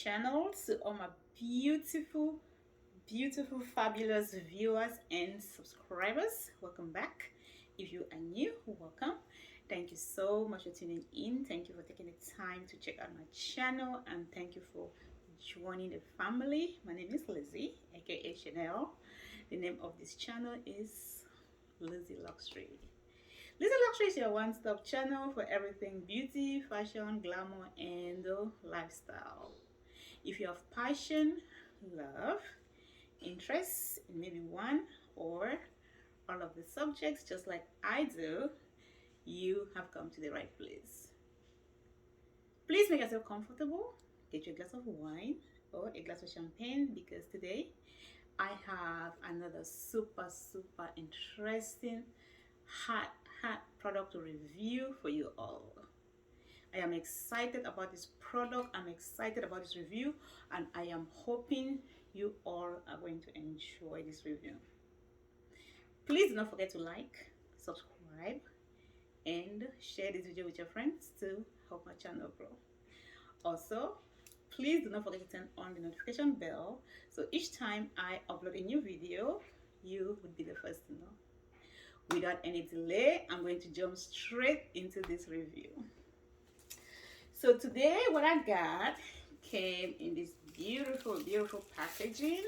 channel. To all my beautiful, fabulous viewers and subscribers, welcome back. If you are new, welcome. Thank you so much for tuning in. Thank you for taking the time to check out my channel, and thank you for joining the family. My name is Lizzie, aka Chanel. The name of this channel is Lizzie Luxury. Lizzie Luxury is your one-stop channel for everything beauty, fashion, glamour, and lifestyle. If you have passion, love, interest in maybe one or all of the subjects, just like I do, you have come to the right place. Please make yourself comfortable. Get your glass of wine or a glass of champagne, because today I have another super interesting hot product to review for you all. I am excited about this product. I'm excited about this review, and I am hoping you all are going to enjoy this review. Please do not forget to like, subscribe, and share this video with your friends to help my channel grow. Also, please do not forget to turn on the notification bell, so each time I upload a new video, you would be the first to know. Without any delay, I'm going to jump straight into this review. So today, what I got came in this beautiful packaging.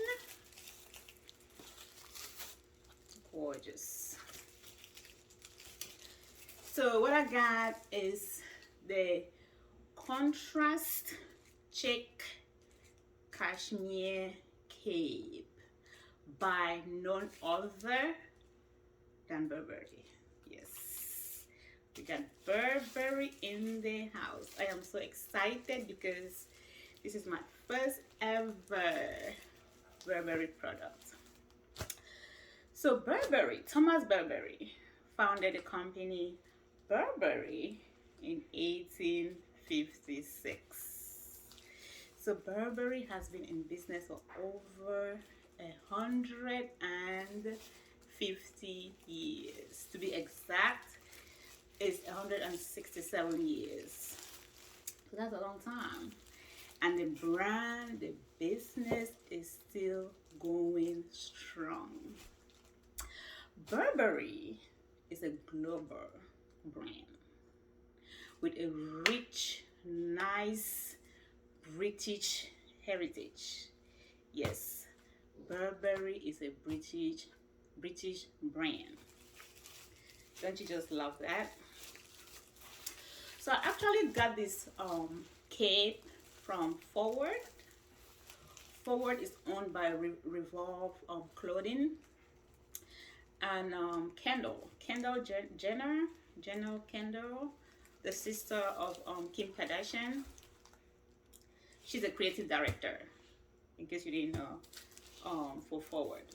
Gorgeous. So what I got is the contrast check cashmere cape by none other than Burberry. Yes, we got Burberry in the house. I am so excited because this is my first ever Burberry product. So Thomas Burberry founded the company Burberry in 1856. So Burberry has been in business for over 150 years. To be exact, it's 167 years. So that's a long time. And the brand, the business is still going strong. Burberry is a global brand with a rich, nice British heritage. Yes, Burberry is a British brand. Don't you just love that? So I actually got this cape from Forward. Forward is owned by Revolve Clothing, and Kendall Jenner, the sister of Kim Kardashian. She's a creative director, in case you didn't know, for Forward.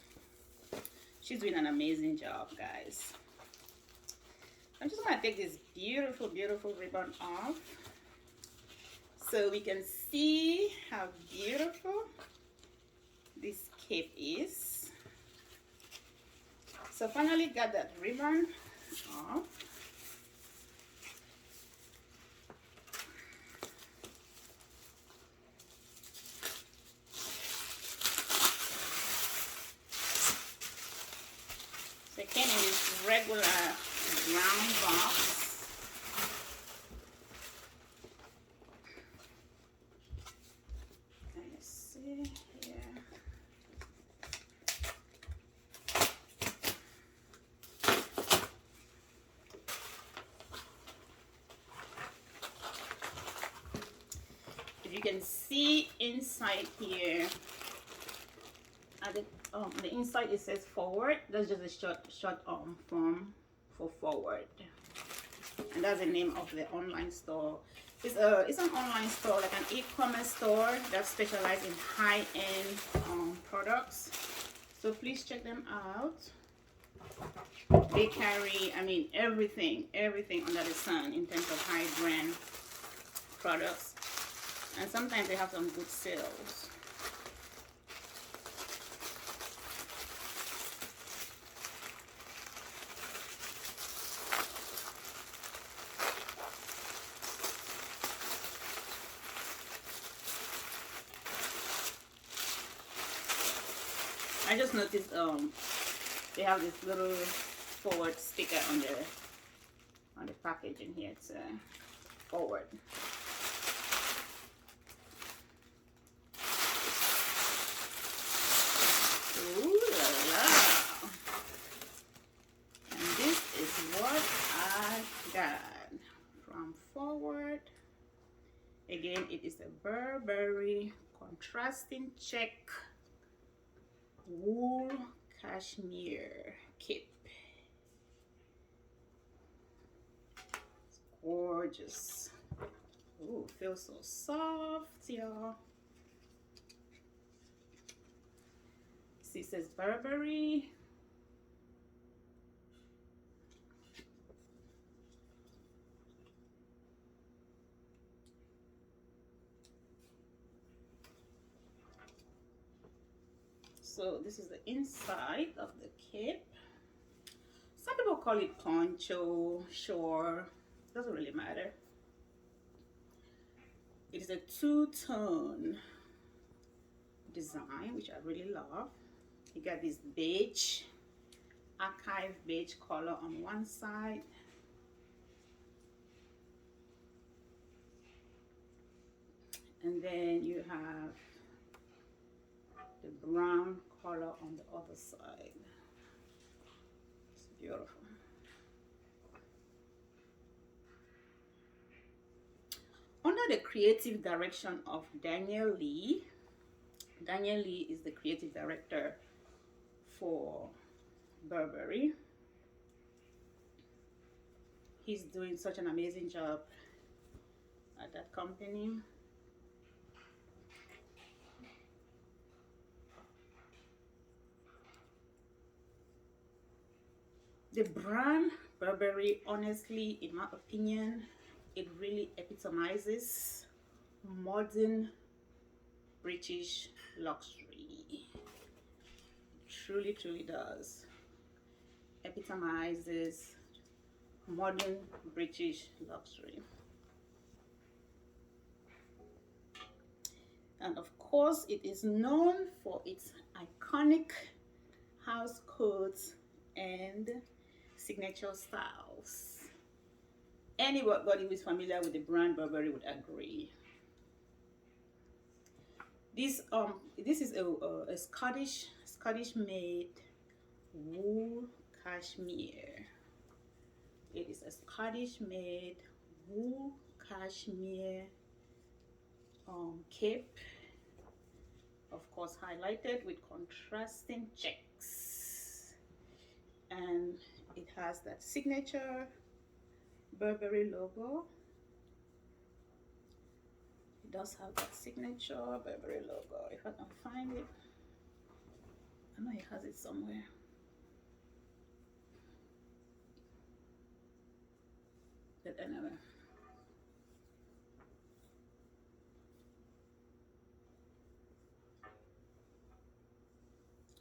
She's doing an amazing job, guys. I'm just gonna take this beautiful ribbon off so we can see how beautiful this cape is. So finally got that ribbon off. So it came in this regular brown box. Let me see here. If you can see inside here, at the inside it says Forward. That's just a short form for Forward, and that's the name of the online store. It's an online store, like an e-commerce store that specializes in high-end products. So please check them out. They carry, I mean, everything under the sun in terms of high brand products, and sometimes they have some good sales. I just noticed they have this little forward sticker on the packaging here. It's forward. Ooh la la. And this is what I got from forward. Again, it is a Burberry contrasting check wool cashmere cape. It's gorgeous. Ooh, feels so soft, y'all. See, it says Burberry. So this is the inside of the cape. Some people call it poncho, sure, doesn't really matter. It is a two-tone design, which I really love. You got this beige, archive beige color on one side. And then you have the brown color on the other side. It's beautiful. Under the creative direction of Daniel Lee. Daniel Lee is the creative director for Burberry. He's doing such an amazing job at that company. The brand Burberry, honestly, in my opinion, it really epitomizes modern British luxury. It truly, truly does. Epitomizes modern British luxury. And of course, it is known for its iconic house coats and signature styles. Anybody who is familiar with the brand Burberry would agree. This is a Scottish made wool cashmere. It is a Scottish made wool cashmere cape, of course highlighted with contrasting checks, and it has that signature Burberry logo. It does have that signature Burberry logo. If I can find it, I know it has it somewhere. But anyway,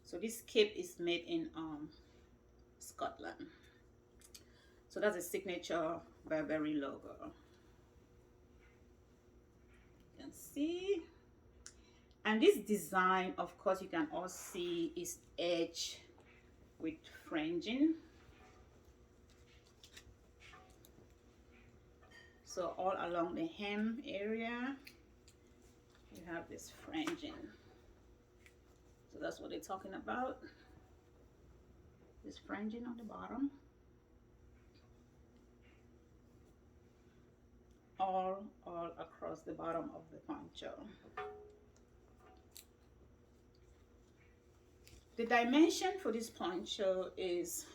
so this cape is made in Scotland. So that's a signature Burberry logo. You can see. And this design, of course, you can all see is edged with fringing. So all along the hem area, you have this fringing. So that's what they're talking about. This fringing on the bottom. All across the bottom of the poncho. The dimension for this poncho is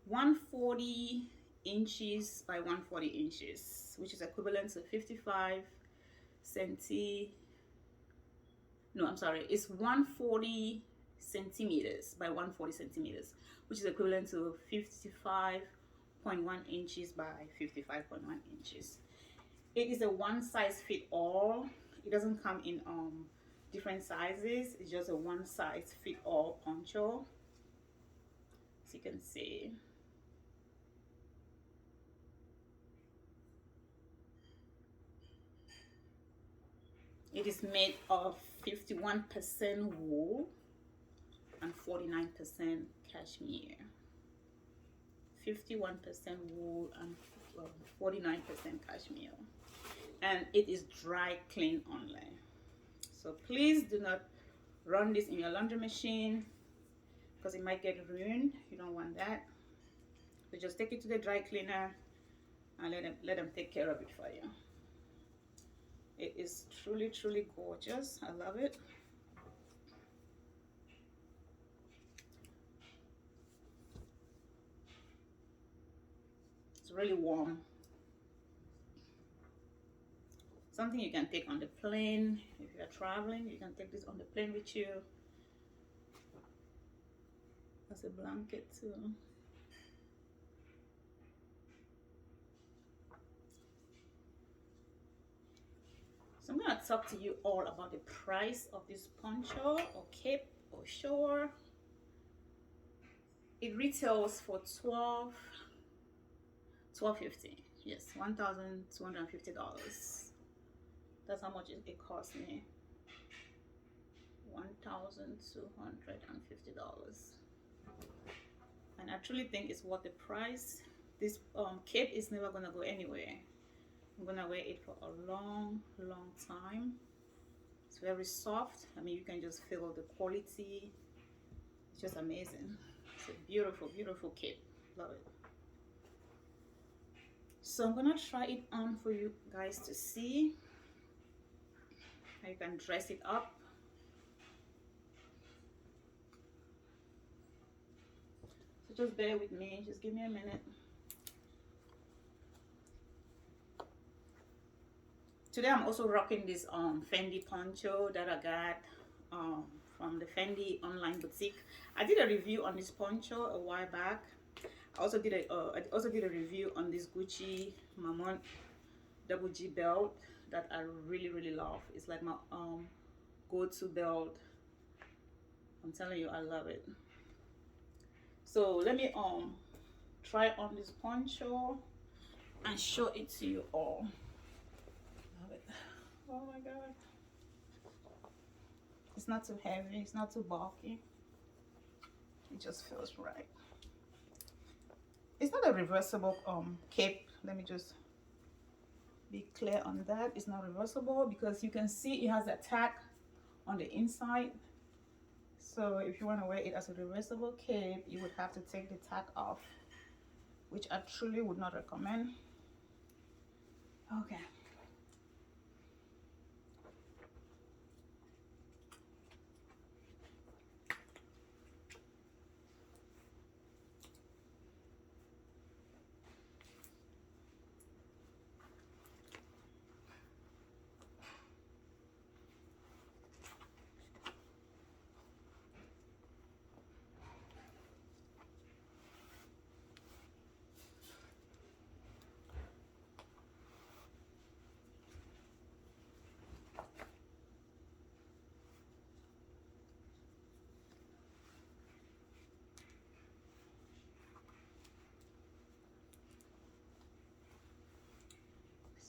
140 inches by 140 inches, which is equivalent to 55 centi. No, I'm sorry, it's 140 centimeters by 140 centimeters, which is equivalent to 55.1 inches by 55.1 inches. It is a one size fit all. It doesn't come in different sizes. It's just a one size fit all poncho, as you can see. It is made of 51% wool and 49% cashmere. 51% wool and 49% cashmere. And it is dry clean only. So please do not run this in your laundry machine because it might get ruined. You don't want that. So just take it to the dry cleaner and let them take care of it for you. It is truly, truly gorgeous. I love it. It's really warm. Something you can take on the plane. If you're traveling, you can take this on the plane with you. As a blanket too. So I'm going to talk to you all about the price of this poncho or cape or shawl. It retails for $12.50. Yes, $1,250. That's how much it cost me. $1,250. And I truly think it's worth the price. This cape is never gonna go anywhere. I'm gonna wear it for a long time. It's very soft. I mean, you can just feel the quality. It's just amazing. It's a beautiful cape. Love it. So I'm gonna try it on for you guys to see how you can dress it up. So just bear with me. Just give me a minute. Today I'm also rocking this Fendi poncho that I got from the Fendi online boutique. I did a review on this poncho a while back. I also did a review on this Gucci Mamont double G belt that I really love. It's like my go-to belt. I'm telling you, I love it. So let me try on this poncho and show it to you all. Oh my god, it's not too heavy, it's not too bulky, it just feels right. It's not a reversible cape. Let me just be clear on that. It's not reversible because you can see it has a tag on the inside. So if you want to wear it as a reversible cape, you would have to take the tag off, which I truly would not recommend. Okay.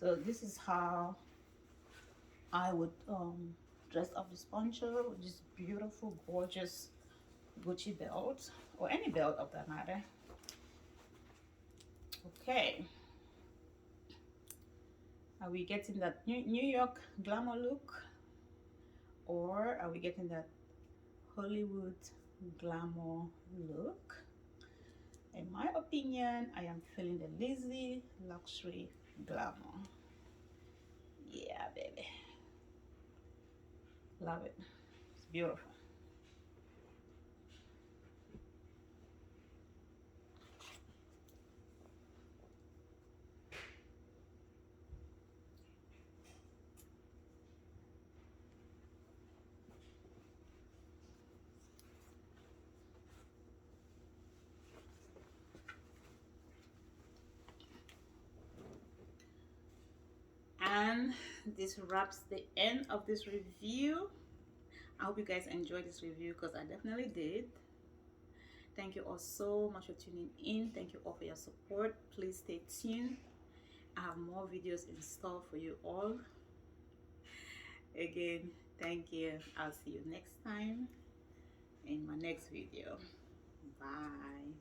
So this is how I would dress up this poncho with this beautiful, gorgeous Gucci belt, or any belt of that matter. Okay. Are we getting that New York glamour look? Or are we getting that Hollywood glamour look? In my opinion, I am feeling the Lizzie luxury glamour. Yeah, baby. Love it. It's beautiful. And this wraps the end of this review. I hope you guys enjoyed this review because I definitely did. Thank you all so much for tuning in. Thank you all for your support. Please stay tuned. I have more videos in store for you all. Again, thank you. I'll see you next time in my next video. Bye.